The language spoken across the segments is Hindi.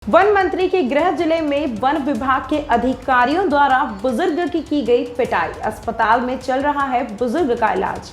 वन मंत्री के गृह जिले में वन विभाग के अधिकारियों द्वारा बुजुर्ग की गई पिटाई। अस्पताल में चल रहा है बुजुर्ग का इलाज।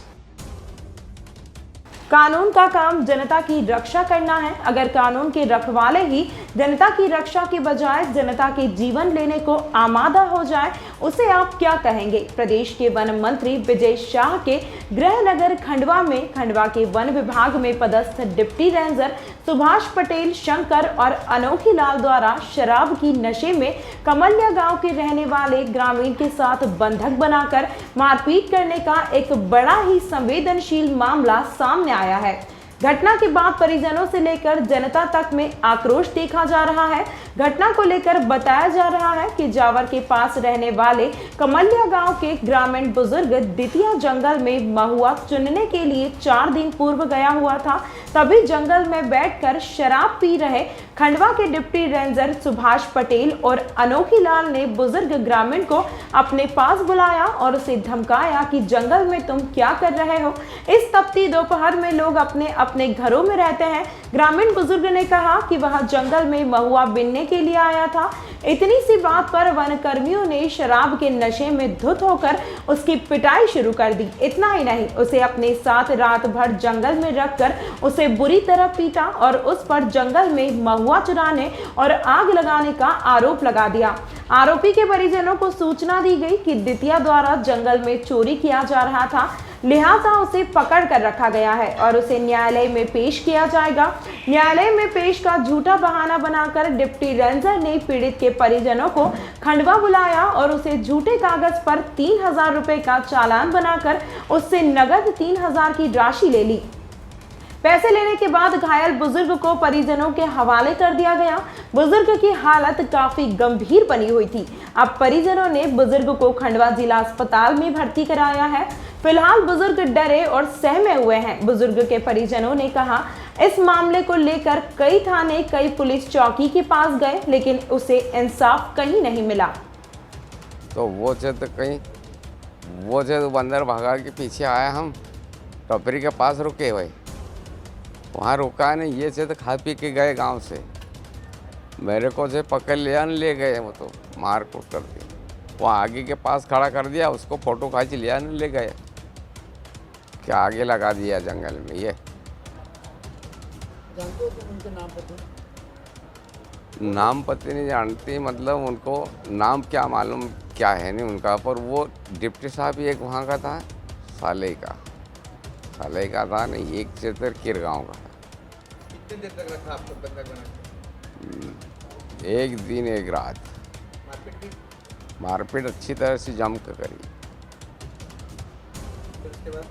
कानून का काम जनता की रक्षा करना है। अगर कानून के रखवाले ही जनता की रक्षा के बजाय जनता के जीवन लेने को आमादा हो जाए, उसे आप क्या कहेंगे। प्रदेश के वन मंत्री विजय शाह के गृह नगर खंडवा में खंडवा के वन विभाग में पदस्थ डिप्टी रेंजर सुभाष पटेल शंकर और अनोखी लाल द्वारा शराब की नशे में कमलिया गांव के रहने वाले ग्रामीण के साथ बंधक बनाकर मारपीट करने का एक बड़ा ही संवेदनशील मामला सामने आया है। घटना के बाद परिजनों से लेकर जनता तक में आक्रोश देखा जा रहा है। घटना को लेकर बताया जा रहा है कि जावर के पास रहने वाले कमलिया गांव के ग्रामीण बुजुर्ग दितिया जंगल में महुआ चुनने के लिए 4 दिन पूर्व गया हुआ था। तभी जंगल में बैठकर शराब पी रहे खंडवा के डिप्टी रेंजर सुभाष पटेल और अनोखी लाल ने बुजुर्ग ग्रामीण को अपने पास बुलाया और उसे धमकाया कि जंगल में तुम क्या कर रहे हो। इस तपती दोपहर में लोग अपने अपने घरों में रहते हैं। ग्रामीण बुजुर्ग ने कहा कि वह जंगल में महुआ बीनने के लिए आया था। इतनी सी बात पर वन कर्मियों ने शराब के नशे में धुत होकर उसकी पिटाई शुरू कर दी। इतना ही नहीं, उसे अपने साथ रात भर जंगल में रखकर उसे बुरी तरह पीटा और उस पर जंगल में महुआ चुराने और आग लगाने का आरोप लगा दिया। आरोपी के परिजनों को सूचना दी गई कि दितिया द्वारा जंगल में चोरी किया जा रहा था, लिहाजा उसे पकड़ कर रखा गया है और उसे न्यायालय में पेश किया जाएगा। न्यायालय में पेश का झूठा बहाना बनाकर डिप्टी रेंजर ने पीड़ित के परिजनों को खंडवा बुलाया और उसे झूठे कागज पर 3000 रुपए का चालान बनाकर उससे नगद 3000 की राशि ले ली। पैसे लेने के बाद घायल बुजुर्ग को परिजनों के हवाले कर दिया गया। बुजुर्ग की हालत काफी गंभीर बनी हुई थी। अब परिजनों ने बुजुर्ग को खंडवा जिला अस्पताल में भर्ती कराया है। फिलहाल बुजुर्ग डरे और सहमे हुए हैं। बुजुर्ग के परिजनों ने कहा, इस मामले को लेकर कई थाने, कई पुलिस चौकी के पास गए, लेकिन उसे इंसाफ कहीं नहीं मिला। तो वो बंदर भगा के पीछे आया, हम टोपरी के पास रुके हुए, वहाँ रुका नहीं, ये से तो खा पी के गए गांव से। मेरे को से पकड़ लिया, ले गए, वो तो मार कूट कर दिया। वहाँ आगे के पास खड़ा कर दिया, उसको फोटो खींच लिया, नहीं ले गए, क्या आगे लगा दिया जंगल में। ये जानते हो तुम उनके नाम पता? नाम पता नहीं जानती, मतलब उनको नाम क्या मालूम क्या है नहीं उनका। पर वो डिप्टी साहब एक वहाँ का था, साले का था नहीं, एक क्षेत्र किर गाँव का। कितने देर तक रखा आपको बंधक बना के? एक दिन एक रात। मारपीट अच्छी तरह से जम कर करी। फिर उसके बाद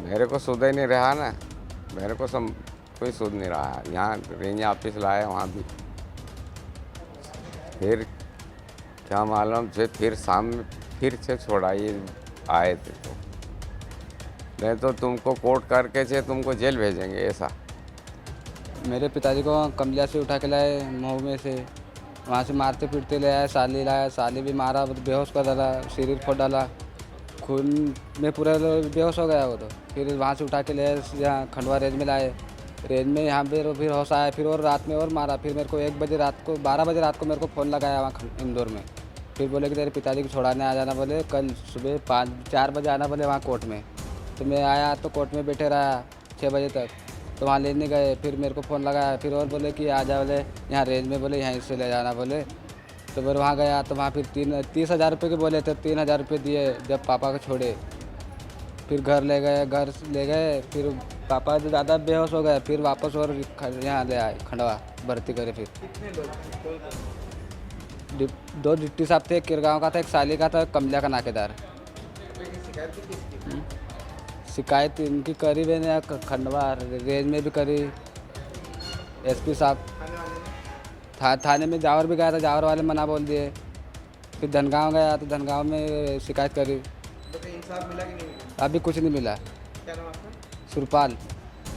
मेरे को सुध ही नहीं रहा ना, मेरे को कोई सुध नहीं रहा। यहाँ रेंज ऑफिस लाया, वहाँ भी फिर क्या मालूम से फिर शाम में फिर से छोड़ाइए आए थे, तो नहीं तो तुमको कोर्ट करके से तुमको जेल भेजेंगे, ऐसा। मेरे पिताजी को कमलिया से उठा के लाए, मऊ में से, वहाँ से मारते पीटते ले आए। साली लाया, साली भी मारा, बेहोश कर डाला, शरीर फोड़ डाला, खून में पूरा बेहोश हो गया वो तो। फिर वहाँ से उठा के ले यहाँ खंडवा रेंज में लाए। रेंज में यहाँ पे फिर होश आया, फिर और रात में और मारा। फिर मेरे को 1 बजे रात को, 12 बजे रात को मेरे को फ़ोन लगाया वहाँ इंदौर में। फिर बोले कि तेरे पिताजी को छोड़ाने आ जाना, बोले कल सुबह 4 बजे आना, बोले वहाँ कोर्ट में। तो मैं आया तो कोर्ट में बैठे रहा 6 बजे तक, तो वहाँ लेने गए। फिर मेरे को फ़ोन लगाया, फिर और बोले कि आ जा, बोले यहाँ रेंज में, बोले यहीं से ले जाना, बोले। तो फिर वहाँ गया तो वहाँ फिर 30,000 रुपये के बोले थे। 3,000 रुपये दिए जब पापा को छोड़े। फिर घर ले गए, फिर पापा जो ज़्यादा बेहोश हो गए, फिर वापस और यहाँ ले आए खंडवा भर्ती करे। फिर कितने लोग? 2 डिप्टी साहब थे, किरगांव का था, एक साली का था, कमलिया का नाकेदार। शिकायत भी किसकी? शिकायत इनकी करी मैंने खंडवा रेंज में भी करी, एसपी साहब थाने में जावर भी गया था, जावर वाले मना बोल दिए। फिर धनगांव गया तो धनगांव में शिकायत करी, तो इंसाफ मिला कि नहीं मिला? अभी कुछ नहीं मिला। क्या नाम आपका? सुरपाल।